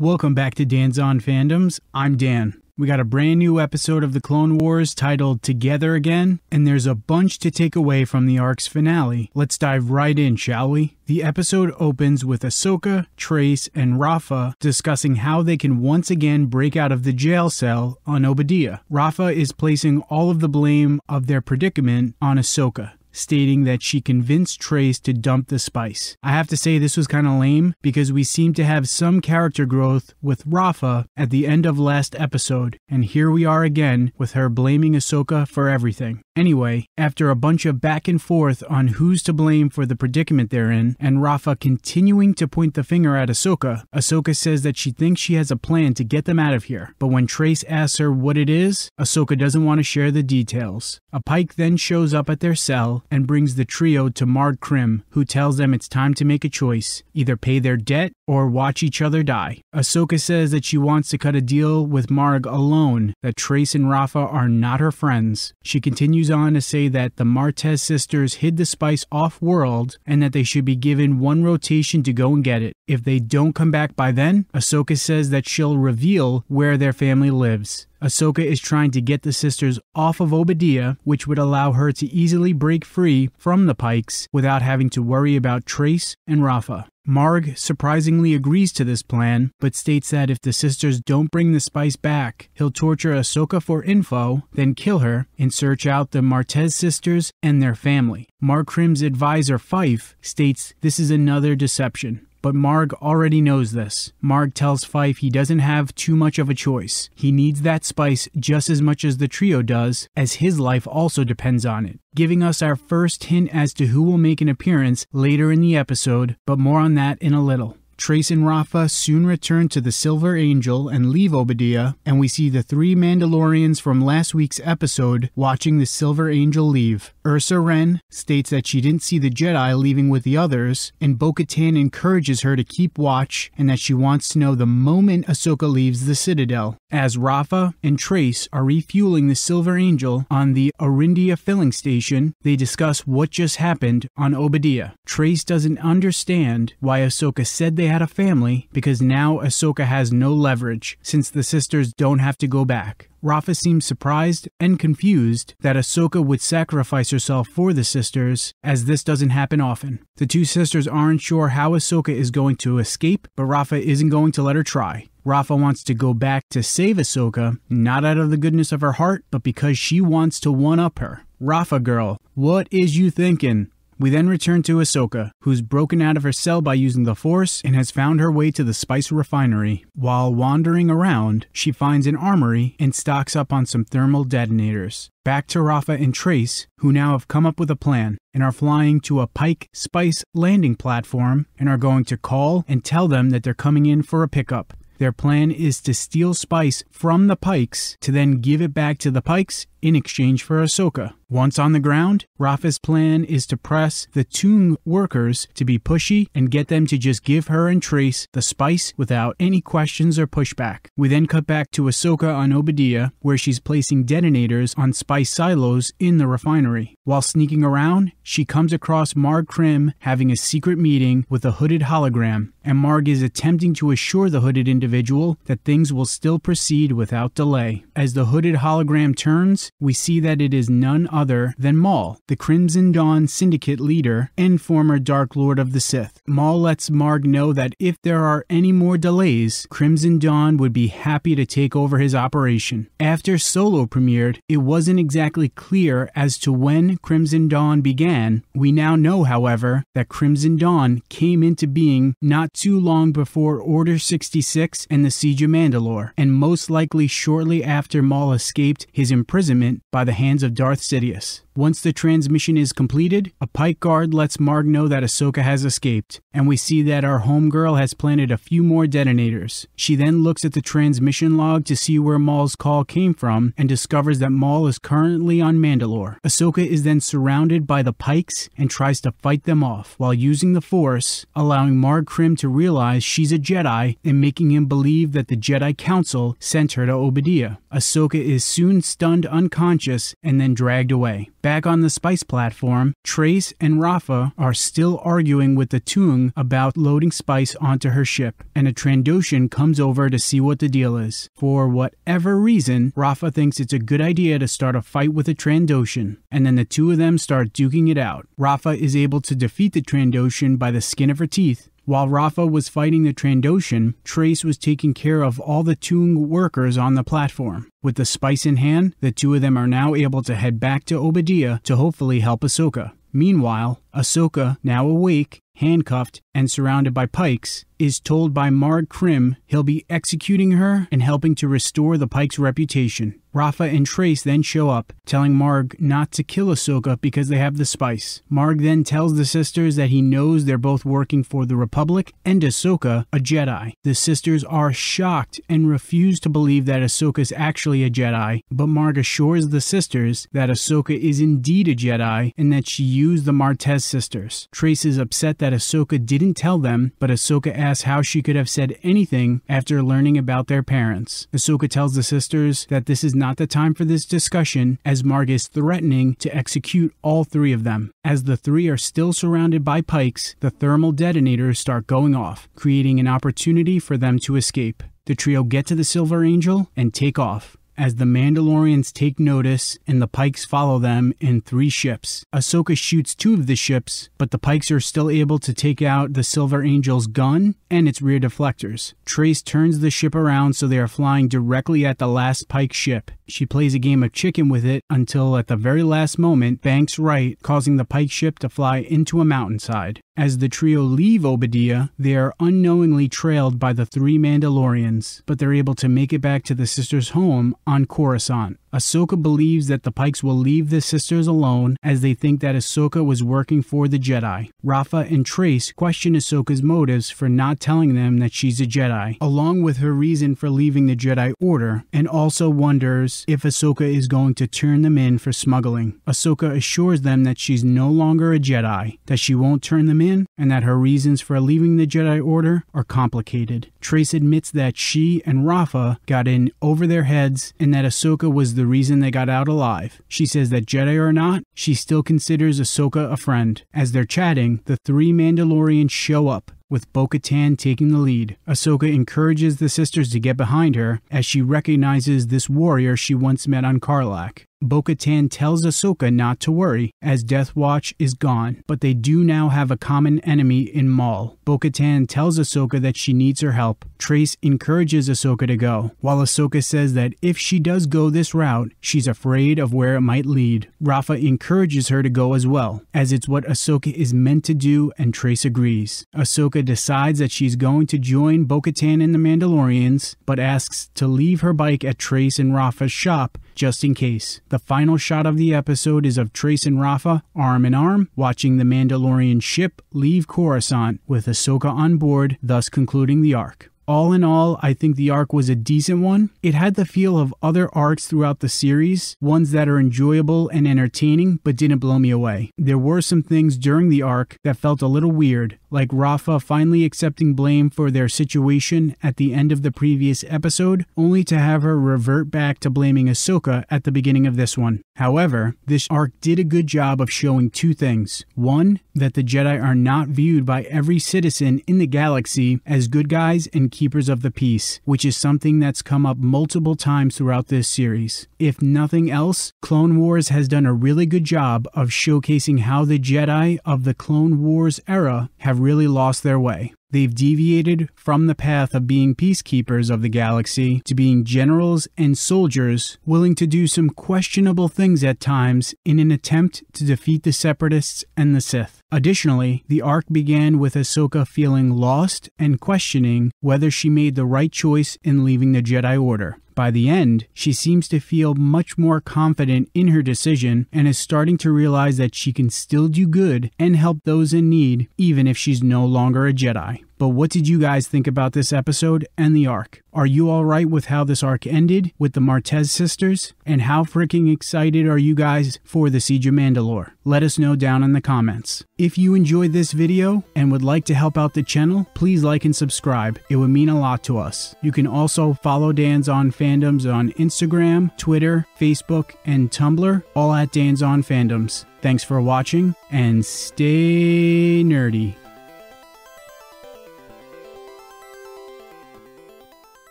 Welcome back to Dan's on Fandoms. I'm Dan. We got a brand new episode of the Clone Wars titled Together Again, and there's a bunch to take away from the arc's finale. Let's dive right in, shall we? The episode opens with Ahsoka, Trace, and Rafa discussing how they can once again break out of the jail cell on Obadiah. Rafa is placing all of the blame of their predicament on Ahsoka, stating that she convinced Trace to dump the spice. I have to say this was kind of lame because we seem to have some character growth with Rafa at the end of last episode, and here we are again with her blaming Ahsoka for everything. Anyway, after a bunch of back and forth on who's to blame for the predicament they're in, and Rafa continuing to point the finger at Ahsoka, Ahsoka says that she thinks she has a plan to get them out of here, but when Trace asks her what it is, Ahsoka doesn't want to share the details. A Pyke then shows up at their cell and brings the trio to Marg Krim, who tells them it's time to make a choice, either pay their debt or watch each other die. Ahsoka says that she wants to cut a deal with Marg alone, that Trace and Rafa are not her friends. She continues on to say that the Martez sisters hid the spice off-world and that they should be given one rotation to go and get it. If they don't come back by then, Ahsoka says that she'll reveal where their family lives. Ahsoka is trying to get the sisters off of Obadiah, which would allow her to easily break free from the Pykes without having to worry about Trace and Rafa. Marg surprisingly agrees to this plan, but states that if the sisters don't bring the spice back, he'll torture Ahsoka for info, then kill her, and search out the Martez sisters and their family. Marg Krim's advisor Fife states this is another deception. But Marg already knows this. Marg tells Fife he doesn't have too much of a choice. He needs that spice just as much as the trio does, as his life also depends on it, giving us our first hint as to who will make an appearance later in the episode, but more on that in a little. Trace and Rafa soon return to the Silver Angel and leave Obadiah, and we see the three Mandalorians from last week's episode watching the Silver Angel leave. Ursa Wren states that she didn't see the Jedi leaving with the others, and bo-katan encourages her to keep watch and that she wants to know the moment Ahsoka leaves the Citadel. As Rafa and Trace are refueling the Silver Angel on the Orindia filling station, they discuss what just happened on Obadiah. Trace doesn't understand why Ahsoka said they had a family because now Ahsoka has no leverage since the sisters don't have to go back. Rafa seems surprised and confused that Ahsoka would sacrifice herself for the sisters, as this doesn't happen often. The two sisters aren't sure how Ahsoka is going to escape, but Rafa isn't going to let her try. Rafa wants to go back to save Ahsoka, not out of the goodness of her heart, but because she wants to one-up her. Rafa girl, what is you thinking? We then return to Ahsoka, who's broken out of her cell by using the Force and has found her way to the spice refinery. While wandering around, she finds an armory and stocks up on some thermal detonators. Back to Rafa and Trace, who now have come up with a plan and are flying to a Pyke spice landing platform and are going to call and tell them that they're coming in for a pickup. Their plan is to steal spice from the Pykes to then give it back to the Pykes in exchange for Ahsoka. Once on the ground, Rafa's plan is to press the Toon workers to be pushy and get them to just give her and Trace the spice without any questions or pushback. We then cut back to Ahsoka on Obadiah, where she's placing detonators on spice silos in the refinery. While sneaking around, she comes across Marg Krim having a secret meeting with a hooded hologram, and Marg is attempting to assure the hooded individual that things will still proceed without delay. As the hooded hologram turns, we see that it is none other than Maul, the Crimson Dawn Syndicate leader and former Dark Lord of the Sith. Maul lets Marg know that if there are any more delays, Crimson Dawn would be happy to take over his operation. After Solo premiered, it wasn't exactly clear as to when Crimson Dawn began. We now know, however, that Crimson Dawn came into being not too long before Order 66 and the Siege of Mandalore, and most likely shortly after Maul escaped his imprisonment by the hands of Darth Sidious. Once the transmission is completed, a Pyke guard lets Marg know that Ahsoka has escaped, and we see that our homegirl has planted a few more detonators. She then looks at the transmission log to see where Maul's call came from and discovers that Maul is currently on Mandalore. Ahsoka is then surrounded by the Pykes and tries to fight them off while using the Force, allowing Marg Krim to realize she's a Jedi and making him believe that the Jedi Council sent her to Obadiah. Ahsoka is soon stunned unconscious and then dragged away. Back on the spice platform, Trace and Rafa are still arguing with the Tung about loading spice onto her ship, and a Trandoshan comes over to see what the deal is. For whatever reason, Rafa thinks it's a good idea to start a fight with a Trandoshan, and then the two of them start duking it out. Rafa is able to defeat the Trandoshan by the skin of her teeth. While Rafa was fighting the Trandoshan, Trace was taking care of all the Tung workers on the platform. With the spice in hand, the two of them are now able to head back to Obadiah to hopefully help Ahsoka. Meanwhile, Ahsoka, now awake, handcuffed, and surrounded by Pykes, is told by Marg Krim he'll be executing her and helping to restore the Pykes' reputation. Rafa and Trace then show up, telling Marg not to kill Ahsoka because they have the spice. Marg then tells the sisters that he knows they're both working for the Republic and Ahsoka, a Jedi. The sisters are shocked and refuse to believe that Ahsoka's actually a Jedi, but Marg assures the sisters that Ahsoka is indeed a Jedi and that she used the Martez sisters. Trace is upset that Ahsoka didn't tell them, but Ahsoka asks how she could have said anything after learning about their parents. Ahsoka tells the sisters that this is not the time for this discussion, as Marg is threatening to execute all three of them. As the three are still surrounded by Pykes, the thermal detonators start going off, creating an opportunity for them to escape. The trio get to the Silver Angel and take off, as the Mandalorians take notice and the Pykes follow them in 3 ships. Ahsoka shoots 2 of the ships, but the Pykes are still able to take out the Silver Angel's gun and its rear deflectors. Trace turns the ship around so they are flying directly at the last Pyke ship. She plays a game of chicken with it until at the very last moment banks right, causing the Pyke ship to fly into a mountainside. As the trio leave Obadiah, they are unknowingly trailed by the 3 Mandalorians, but they're able to make it back to the sisters' home on Coruscant. Ahsoka believes that the Pykes will leave the sisters alone as they think that Ahsoka was working for the Jedi. Rafa and Trace question Ahsoka's motives for not telling them that she's a Jedi, along with her reason for leaving the Jedi Order, and also wonders if Ahsoka is going to turn them in for smuggling. Ahsoka assures them that she's no longer a Jedi, that she won't turn them in, and that her reasons for leaving the Jedi Order are complicated. Trace admits that she and Rafa got in over their heads and that Ahsoka was the reason they got out alive. She says that Jedi or not, she still considers Ahsoka a friend. As they're chatting, the 3 Mandalorians show up, with bo-katan taking the lead. Ahsoka encourages the sisters to get behind her as she recognizes this warrior she once met on Karlak. Bo-katan tells Ahsoka not to worry, as Death Watch is gone, but they do now have a common enemy in Maul. Bo-katan tells Ahsoka that she needs her help. Trace encourages Ahsoka to go, while Ahsoka says that if she does go this route, she's afraid of where it might lead. Rafa encourages her to go as well, as it's what Ahsoka is meant to do, and Trace agrees. Ahsoka decides that she's going to join Bo-katan and the Mandalorians, but asks to leave her bike at Trace and Rafa's shop just in case. The final shot of the episode is of Trace and Rafa, arm in arm, watching the Mandalorian ship leave Coruscant with Ahsoka on board, thus concluding the arc. All in all, I think the arc was a decent one. It had the feel of other arcs throughout the series, ones that are enjoyable and entertaining, but didn't blow me away. There were some things during the arc that felt a little weird, like Rafa finally accepting blame for their situation at the end of the previous episode, only to have her revert back to blaming Ahsoka at the beginning of this one. However, this arc did a good job of showing 2 things. 1, that the Jedi are not viewed by every citizen in the galaxy as good guys and keepers of the peace, which is something that's come up multiple times throughout this series. If nothing else, Clone Wars has done a really good job of showcasing how the Jedi of the Clone Wars era have really lost their way. They've deviated from the path of being peacekeepers of the galaxy to being generals and soldiers willing to do some questionable things at times in an attempt to defeat the Separatists and the Sith. Additionally, the arc began with Ahsoka feeling lost and questioning whether she made the right choice in leaving the Jedi Order. By the end, she seems to feel much more confident in her decision and is starting to realize that she can still do good and help those in need even if she's no longer a Jedi. But what did you guys think about this episode and the arc? Are you alright with how this arc ended with the Martez sisters? And how freaking excited are you guys for the Siege of Mandalore? Let us know down in the comments. If you enjoyed this video and would like to help out the channel, please like and subscribe. It would mean a lot to us. You can also follow Dan's On Fandoms on Instagram, Twitter, Facebook, and Tumblr, all at Dan's On Fandoms. Thanks for watching, and stay nerdy.